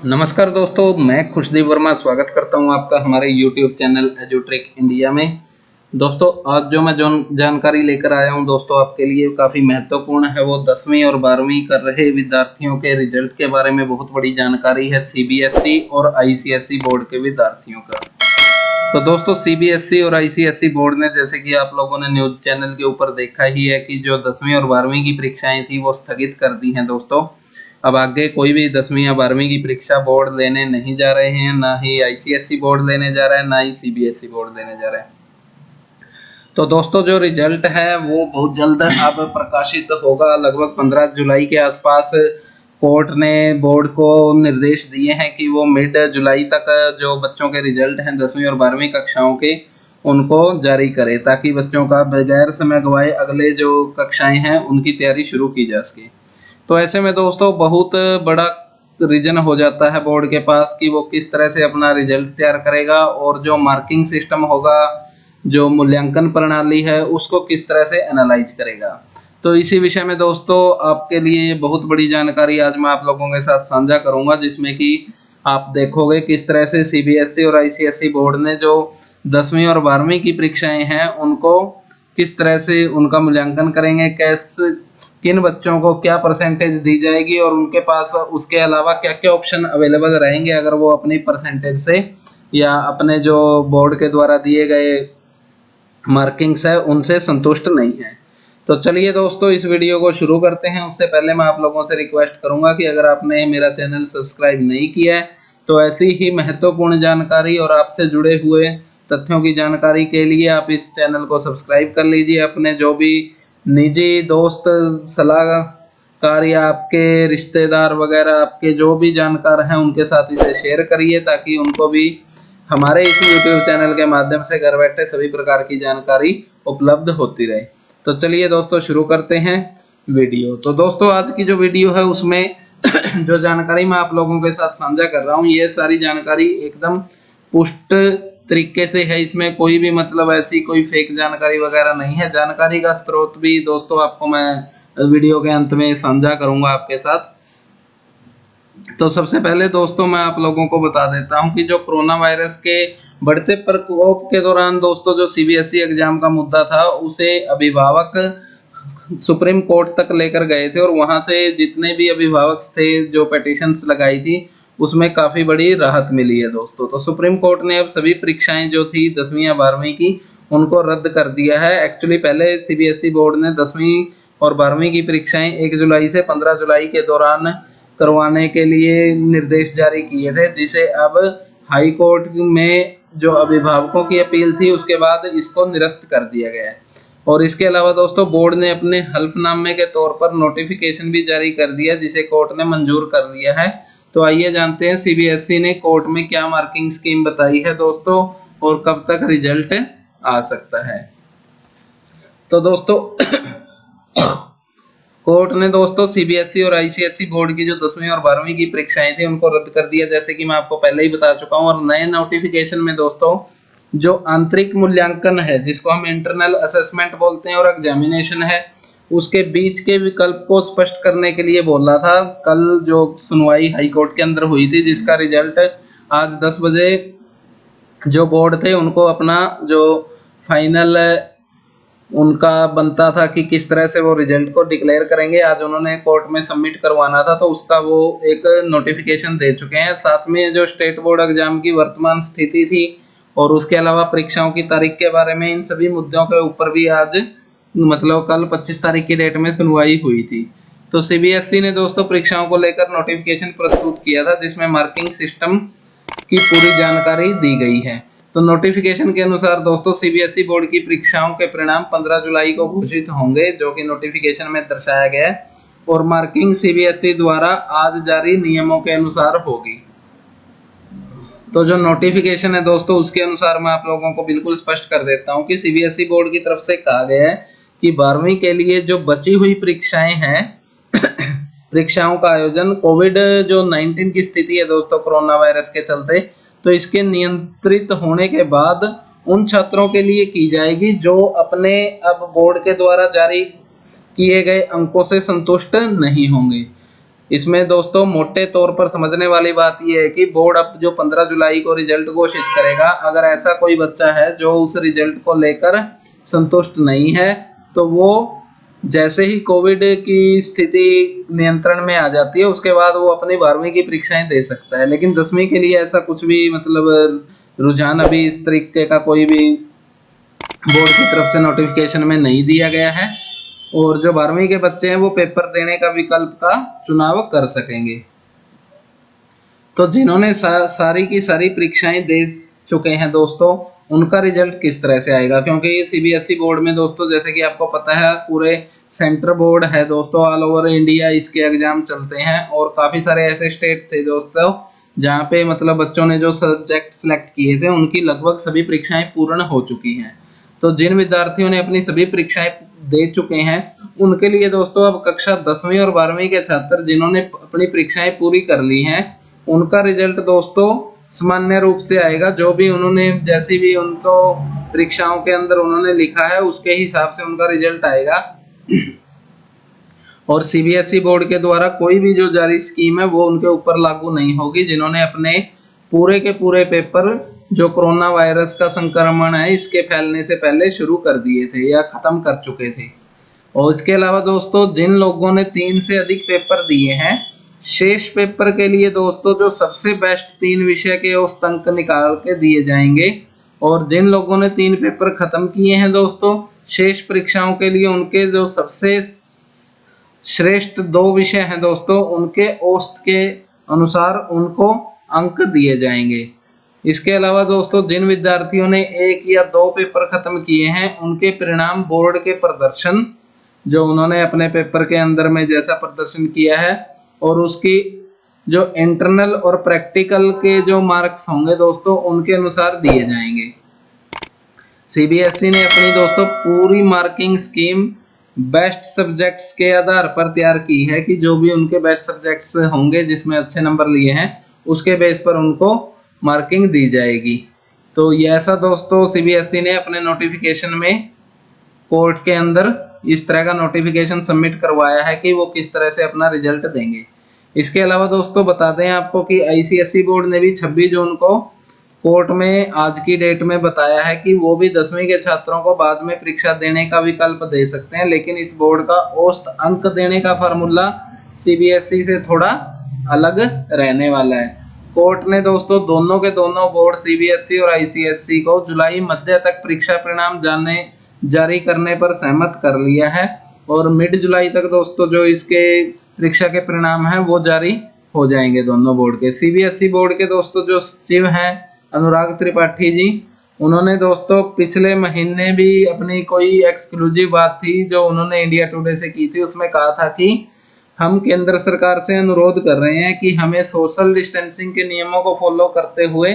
नमस्कार दोस्तों, मैं खुशदीप वर्मा स्वागत करता हूं आपका हमारे YouTube चैनल एजुट्रिक इंडिया में। दोस्तों, आज जो मैं जानकारी लेकर आया हूं दोस्तों आपके लिए काफ़ी महत्वपूर्ण है। वो 10वीं और 12वीं कर रहे विद्यार्थियों के रिजल्ट के बारे में बहुत बड़ी जानकारी है, CBSE और ICSE बोर्ड के विद्यार्थियों का। तो दोस्तों, CBSE और ICSE बोर्ड ने, जैसे कि आप लोगों ने न्यूज़ चैनल के ऊपर देखा ही है, कि जो 10वीं और 12वीं की परीक्षाएं थी वो स्थगित कर दी हैं दोस्तों। अब आगे कोई भी 10वीं या 12वीं की परीक्षा बोर्ड लेने नहीं जा रहे हैं, ना ही ICSE बोर्ड लेने जा रहा है, ना ही CBSE बोर्ड लेने जा रहा है। तो दोस्तों, जो रिजल्ट है वो बहुत जल्द अब प्रकाशित होगा। लगभग 15 जुलाई के आसपास कोर्ट ने बोर्ड को निर्देश दिए हैं कि वो मिड जुलाई तक जो बच्चों के रिजल्ट हैं 10वीं और 12वीं कक्षाओं के, उनको जारी करे, ताकि बच्चों का बगैर समय गवाए अगले जो कक्षाएं हैं उनकी तैयारी शुरू की जा सके। तो ऐसे में दोस्तों बहुत बड़ा रीजन हो जाता है बोर्ड के पास कि वो किस तरह से अपना रिजल्ट तैयार करेगा, और जो मार्किंग सिस्टम होगा, जो मूल्यांकन प्रणाली है, उसको किस तरह से एनालाइज करेगा। तो इसी विषय में दोस्तों आपके लिए बहुत बड़ी जानकारी आज मैं आप लोगों के साथ साझा करूंगा, जिसमें कि आप देखोगे किस तरह से CBSE और ICSE बोर्ड ने जो 10वीं और 12वीं की परीक्षाएं हैं उनको किस तरह से उनका मूल्यांकन करेंगे, कैसे किन बच्चों को क्या परसेंटेज दी जाएगी, और उनके पास उसके अलावा क्या क्या ऑप्शन अवेलेबल रहेंगे अगर वो अपनी परसेंटेज से या अपने जो बोर्ड के द्वारा दिए गए मार्किंग्स है उनसे संतुष्ट नहीं है। तो चलिए दोस्तों, इस वीडियो को शुरू करते हैं। उससे पहले मैं आप लोगों से रिक्वेस्ट करूंगा कि अगर आपने मेरा चैनल सब्सक्राइब नहीं किया है तो ऐसी ही महत्वपूर्ण जानकारी और आपसे जुड़े हुए तथ्यों की जानकारी के लिए आप इस चैनल को सब्सक्राइब कर लीजिए। अपने जो भी निजी दोस्त, सलाहकार या आपके रिश्तेदार वगैरह, आपके जो भी जानकार हैं उनके साथ इसे शेयर करिए, ताकि उनको भी हमारे इस YouTube चैनल के माध्यम से घर बैठे सभी प्रकार की जानकारी उपलब्ध होती रहे। तो चलिए दोस्तों शुरू करते हैं वीडियो। तो दोस्तों, आज की जो वीडियो है उसमें जो जानकारी मैं आप लोगों के साथ साझा कर रहा हूँ, ये सारी जानकारी एकदम पुष्ट तरीके से है। इसमें कोई भी मतलब ऐसी कोई फेक जानकारी वगैरह नहीं है। जानकारी का स्रोत भी दोस्तों आपको मैं वीडियो के अंत में साझा करूंगा आपके साथ। तो सबसे पहले दोस्तों मैं आप लोगों को बता देता हूं कि जो कोरोना वायरस के बढ़ते प्रकोप के दौरान दोस्तों जो CBSE एग्जाम का मुद्दा था, उसे अभिभावक सुप्रीम कोर्ट तक लेकर गए थे, और वहां से जितने भी अभिभावक थे जो पिटीशंस लगाई थी उसमें काफी बड़ी राहत मिली है दोस्तों। तो सुप्रीम कोर्ट ने अब सभी परीक्षाएं जो थी 10वीं या 12वीं की उनको रद्द कर दिया है। एक्चुअली पहले CBSE बोर्ड ने 10वीं और 12वीं की परीक्षाएं 1 जुलाई से 15 जुलाई के दौरान करवाने के लिए निर्देश जारी किए थे, जिसे अब हाई कोर्ट में जो अभिभावकों की अपील थी उसके बाद इसको निरस्त कर दिया गया है। और इसके अलावा दोस्तों बोर्ड ने अपने हल्फनामे के तौर पर नोटिफिकेशन भी जारी कर दिया, जिसे कोर्ट ने मंजूर कर लिया है। तो आइए जानते हैं CBSE ने कोर्ट में क्या मार्किंग स्कीम बताई है दोस्तों, और कब तक रिजल्ट आ सकता है। तो दोस्तों कोर्ट ने दोस्तों CBSE और ICSE बोर्ड की जो 10वीं और 12वीं की परीक्षाएं थी उनको रद्द कर दिया, जैसे कि मैं आपको पहले ही बता चुका हूं। और नए नोटिफिकेशन में दोस्तों जो आंतरिक मूल्यांकन है, जिसको हम इंटरनल असेसमेंट बोलते हैं, और एग्जामिनेशन है, उसके बीच के विकल्प को स्पष्ट करने के लिए बोला था। कल जो सुनवाई हाई कोर्ट के अंदर हुई थी, जिसका रिजल्ट आज 10 बजे जो बोर्ड थे उनको अपना जो फाइनल उनका बनता था कि किस तरह से वो रिजल्ट को डिक्लेयर करेंगे, आज उन्होंने कोर्ट में सबमिट करवाना था, तो उसका वो एक नोटिफिकेशन दे चुके हैं। साथ में जो स्टेट बोर्ड एग्जाम की वर्तमान स्थिति थी और उसके अलावा परीक्षाओं की तारीख के बारे में, इन सभी मुद्दों के ऊपर भी आज मतलब कल 25 तारीख की डेट में सुनवाई हुई थी। तो CBSE ने दोस्तों परीक्षाओं को लेकर नोटिफिकेशन प्रस्तुत किया था, जिसमें मार्किंग सिस्टम की पूरी जानकारी दी गई है। तो नोटिफिकेशन के अनुसार दोस्तों CBSE बोर्ड की परीक्षाओं के परिणाम 15 जुलाई को घोषित होंगे, जो कि नोटिफिकेशन में दर्शाया गया है, और मार्किंग CBSE द्वारा आज जारी नियमों के अनुसार होगी। तो जो नोटिफिकेशन है दोस्तों उसके अनुसार मैं आप लोगों को बिल्कुल स्पष्ट कर देता हूं कि CBSE बोर्ड की तरफ से कहा गया है कि 12वीं के लिए जो बची हुई परीक्षाएं हैं परीक्षाओं का आयोजन कोविड जो 19 की स्थिति है दोस्तों कोरोना वायरस के चलते, तो इसके नियंत्रित होने के बाद उन छात्रों के लिए की जाएगी जो अपने अब बोर्ड के द्वारा जारी किए गए अंकों से संतुष्ट नहीं होंगे। इसमें दोस्तों मोटे तौर पर समझने वाली बात यह है कि बोर्ड अब जो 15 जुलाई को रिजल्ट घोषित करेगा, अगर ऐसा कोई बच्चा है जो उस रिजल्ट को लेकर संतुष्ट नहीं है, तो वो जैसे ही कोविड की स्थिति नियंत्रण में आ जाती है उसके बाद वो अपनी 12वीं की परीक्षाएं दे सकता है। लेकिन 10वीं के लिए ऐसा कुछ भी मतलब रुझान अभी इस तरीके का कोई भी बोर्ड की तरफ से नोटिफिकेशन में नहीं दिया गया है, और जो 12वीं के बच्चे हैं वो पेपर देने का विकल्प का चुनाव कर सकेंगे। तो जिन्होंने सारी की सारी परीक्षाएं दे चुके हैं दोस्तों, उनका रिजल्ट किस तरह से आएगा, क्योंकि ये सीबीएसई बोर्ड में दोस्तों जैसे कि आपको पता है पूरे सेंटर बोर्ड है दोस्तों, ऑल ओवर इंडिया इसके एग्जाम चलते हैं, और काफी सारे ऐसे स्टेट थे दोस्तों जहाँ पे मतलब बच्चों ने जो सब्जेक्ट सेलेक्ट किए थे उनकी लगभग सभी परीक्षाएं पूर्ण हो चुकी हैं। तो जिन विद्यार्थियों ने अपनी सभी परीक्षाएं दे चुके हैं उनके लिए दोस्तों अब कक्षा 10वीं और 12वीं के छात्र जिन्होंने अपनी परीक्षाएं पूरी कर ली हैं उनका रिजल्ट दोस्तों सामान्य रूप से आएगा। जो भी उन्होंने जैसी भी उनको परीक्षाओं के अंदर उन्होंने लिखा है उसके हिसाब से उनका रिजल्ट आएगा। और सीबीएसई बोर्ड के द्वारा कोई भी जो जारी स्कीम है वो उनके ऊपर लागू नहीं होगी जिन्होंने अपने पूरे के पूरे पेपर जो कोरोना वायरस का संक्रमण है इसके फैलने से पहले शुरू कर दिए थे या खत्म कर चुके थे। और इसके अलावा दोस्तों जिन लोगों ने 3 से अधिक पेपर दिए हैं, शेष पेपर के लिए दोस्तों जो सबसे बेस्ट 3 विषय के औसत अंक निकाल के दिए जाएंगे। और जिन लोगों ने 3 पेपर खत्म किए हैं दोस्तों, शेष परीक्षाओं के लिए उनके जो सबसे श्रेष्ठ 2 विषय हैं दोस्तों उनके औसत के अनुसार उनको अंक दिए जाएंगे। इसके अलावा दोस्तों जिन विद्यार्थियों ने 1 या 2 पेपर खत्म किए हैं उनके परिणाम बोर्ड के प्रदर्शन जो उन्होंने अपने पेपर के अंदर में जैसा प्रदर्शन किया है और उसकी जो इंटरनल और प्रैक्टिकल के जो मार्क्स होंगे दोस्तों उनके अनुसार दिए जाएंगे। सीबीएसई ने अपनी दोस्तों पूरी मार्किंग स्कीम बेस्ट सब्जेक्ट्स के आधार पर तैयार की है कि जो भी उनके बेस्ट सब्जेक्ट्स होंगे जिसमें अच्छे नंबर लिए हैं उसके बेस पर उनको मार्किंग दी जाएगी। तो ये ऐसा दोस्तों सीबीएसई ने अपने नोटिफिकेशन में कोर्ट के अंदर इस तरह का नोटिफिकेशन सबमिट करवाया है कि वो किस तरह से अपना रिजल्ट देंगे। इसके अलावा दोस्तों बता दें आपको कि आईसीएसई बोर्ड ने भी 26 जून को कोर्ट में आज की डेट में बताया है कि वो भी 10वीं के छात्रों को बाद में परीक्षा देने का विकल्प दे सकते हैं, लेकिन इस बोर्ड का औसत अंक देने का फार्मूला सीबीएसई से थोड़ा अलग रहने वाला है। कोर्ट ने दोस्तों दोनों के दोनों बोर्ड सीबीएसई और आईसीएसई को जुलाई मध्य तक परीक्षा परिणाम जारी करने पर सहमत कर लिया है और मिड जुलाई तक दोस्तों जो इसके परीक्षा के परिणाम हैं वो जारी हो जाएंगे दोनों बोर्ड के। सीबीएसई बोर्ड के दोस्तों जो सचिव हैं अनुराग त्रिपाठी जी, उन्होंने दोस्तों पिछले महीने भी अपनी कोई एक्सक्लूसिव बात थी जो उन्होंने इंडिया टुडे से की थी, उसमें कहा था कि हम केंद्र सरकार से अनुरोध कर रहे हैं कि हमें सोशल डिस्टेंसिंग के नियमों को फॉलो करते हुए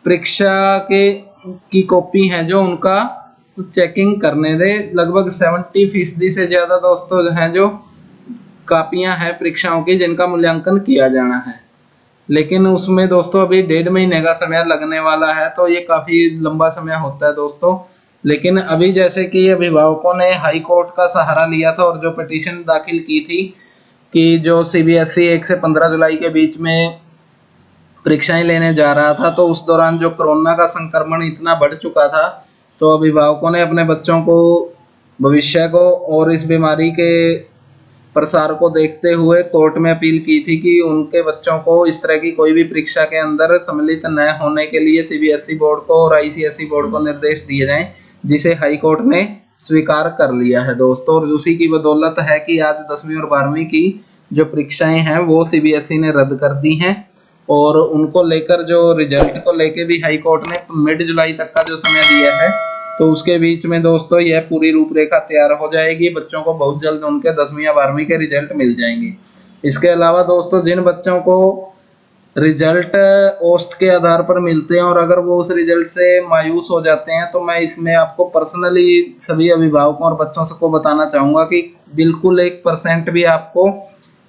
परीक्षा के की कॉपी है जो उनका चेकिंग करने दे। लगभग 70% से ज्यादा दोस्तों हैं जो कापियां हैं परीक्षाओं की जिनका मूल्यांकन किया जाना है, लेकिन उसमें दोस्तों अभी 1.5 महीने का समय लगने वाला है, तो ये काफी लंबा समय होता है दोस्तों। लेकिन अभी जैसे कि अभिभावकों ने हाई कोर्ट का सहारा लिया था और जो पिटीशन दाखिल की थी कि जो सीबीएसई 1 से 15 जुलाई के बीच में परीक्षाएं लेने जा रहा था, तो उस दौरान जो कोरोना का संक्रमण इतना बढ़ चुका था, तो अभिभावकों ने अपने बच्चों को भविष्य को और इस बीमारी के प्रसार को देखते हुए कोर्ट में अपील की थी कि उनके बच्चों को इस तरह की कोई भी परीक्षा के अंदर सम्मिलित न होने के लिए सीबीएसई बोर्ड को और आईसीएसई बोर्ड को निर्देश दिए जाएं, जिसे हाई कोर्ट ने स्वीकार कर लिया है दोस्तों। और उसी की बदौलत है कि आज 10वीं और 12वीं की जो परीक्षाएं हैं वो सीबीएसई ने रद्द कर दी हैं और उनको लेकर जो रिजल्ट को लेकर भी हाई कोर्ट ने मिड जुलाई तक का जो समय दिया है, तो उसके बीच में दोस्तों यह पूरी रूपरेखा तैयार हो जाएगी। बच्चों को बहुत जल्द उनके 10वीं या 12वीं के रिजल्ट मिल जाएंगे। इसके अलावा दोस्तों जिन बच्चों को रिजल्ट औसत के आधार पर मिलते हैं और अगर वो उस रिजल्ट से मायूस हो जाते हैं, तो मैं इसमें आपको पर्सनली सभी अभिभावकों और बच्चों सबको बताना चाहूँगा कि बिल्कुल 1% भी आपको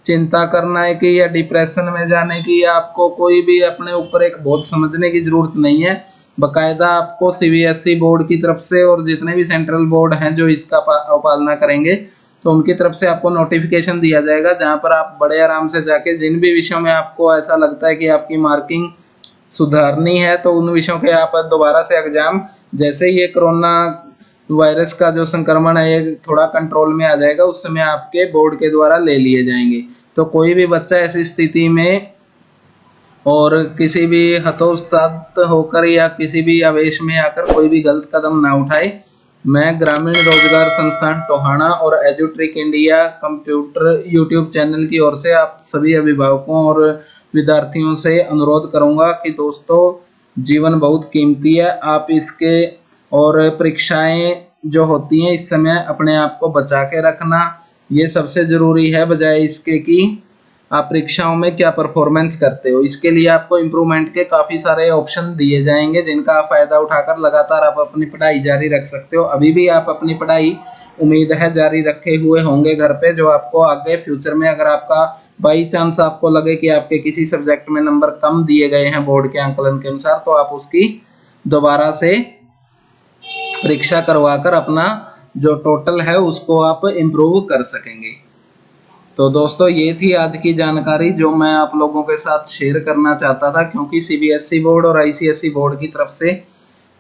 चिंता करना है कि या डिप्रेशन में जाने की या आपको कोई भी अपने ऊपर एक बोझ समझने की जरूरत नहीं है। बकायदा आपको सीबीएसई बोर्ड की तरफ से और जितने भी सेंट्रल बोर्ड हैं जो इसका पालना करेंगे, तो उनकी तरफ से आपको नोटिफिकेशन दिया जाएगा, जहां पर आप बड़े आराम से जाके जिन भी विषयों में आपको ऐसा लगता है कि आपकी मार्किंग सुधारनी है, तो उन विषयों के आप दोबारा से एग्जाम, जैसे ही ये कोरोना वायरस का जो संक्रमण है ये थोड़ा कंट्रोल में आ जाएगा, उस समय आपके बोर्ड के द्वारा ले लिए जाएंगे। तो कोई भी बच्चा ऐसी स्थिति में और किसी भी हतोत्साहित होकर या किसी भी आवेश में आकर कोई भी गलत कदम ना उठाए। मैं ग्रामीण रोजगार संस्थान टोहाना और एजुट्रिक इंडिया कंप्यूटर यूट्यूब चैनल की ओर से आप सभी अभिभावकों और विद्यार्थियों से अनुरोध करूंगा कि दोस्तों, जीवन बहुत कीमती है, आप इसके और परीक्षाएं जो होती हैं इस समय अपने आप को बचा के रखना ये सबसे जरूरी है, बजाय इसके कि आप परीक्षाओं में क्या परफॉर्मेंस करते हो। इसके लिए आपको इम्प्रूवमेंट के काफ़ी सारे ऑप्शन दिए जाएंगे, जिनका आप फ़ायदा उठाकर लगातार आप अपनी पढ़ाई जारी रख सकते हो। अभी भी आप अपनी पढ़ाई उम्मीद है जारी रखे हुए होंगे घर पे, जो आपको आगे फ्यूचर में अगर आपका बाई चांस आपको लगे कि आपके किसी सब्जेक्ट में नंबर कम दिए गए हैं बोर्ड के आंकलन के अनुसार, तो आप उसकी दोबारा से परीक्षा करवाकर अपना जो टोटल है उसको आप इम्प्रूव कर सकेंगे। तो दोस्तों, ये थी आज की जानकारी जो मैं आप लोगों के साथ शेयर करना चाहता था, क्योंकि सीबीएसई बोर्ड और आईसीएसई बोर्ड की तरफ से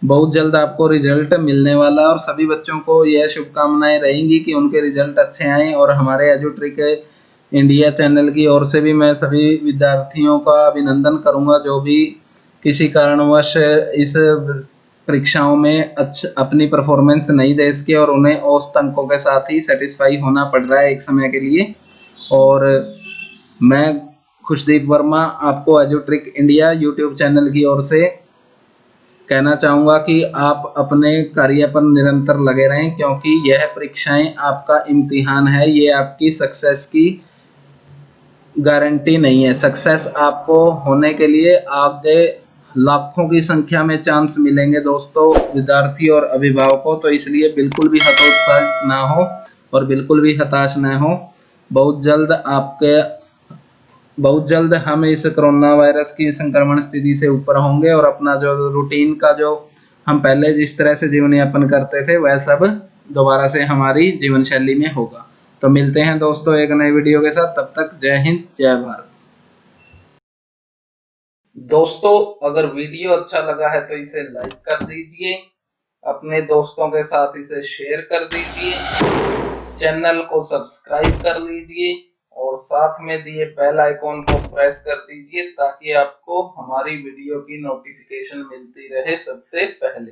बहुत जल्द आपको रिजल्ट मिलने वाला है, और सभी बच्चों को यह शुभकामनाएं रहेंगी कि उनके रिजल्ट अच्छे आएँ। और हमारे एजुट्रिक इंडिया चैनल की ओर से भी मैं सभी विद्यार्थियों का अभिनंदन करूंगा जो भी किसी कारणवश इस परीक्षाओं में अपनी परफॉर्मेंस नहीं दे सके और उन्हें औसत अंकों के साथ ही सेटिस्फाई होना पड़ रहा है एक समय के लिए। और मैं खुशदीप वर्मा आपको एजुट्रिक इंडिया यूट्यूब चैनल की ओर से कहना चाहूँगा कि आप अपने कार्य पर निरंतर लगे रहें, क्योंकि यह परीक्षाएं आपका इम्तिहान है, ये आपकी सक्सेस की गारंटी नहीं है। सक्सेस आपको होने के लिए आगे लाखों की संख्या में चांस मिलेंगे दोस्तों, विद्यार्थी और अभिभावकों। तो इसलिए बिल्कुल भी हतोत्साहित ना हो और बिल्कुल भी हताश ना हो। बहुत जल्द हम इस कोरोना वायरस की संक्रमण स्थिति से ऊपर होंगे और अपना जो रूटीन का जो हम पहले जिस तरह से जीवन यापन करते थे वह सब दोबारा से हमारी जीवन शैली में होगा। तो मिलते हैं दोस्तों एक नए वीडियो के साथ, तब तक जय हिंद जय भारत। दोस्तों, अगर वीडियो अच्छा लगा है तो इसे लाइक कर दीजिए, अपने दोस्तों के साथ इसे शेयर कर दीजिए, चैनल को सब्सक्राइब कर लीजिए और साथ में दिए बेल आइकॉन को प्रेस कर दीजिए, ताकि आपको हमारी वीडियो की नोटिफिकेशन मिलती रहे सबसे पहले।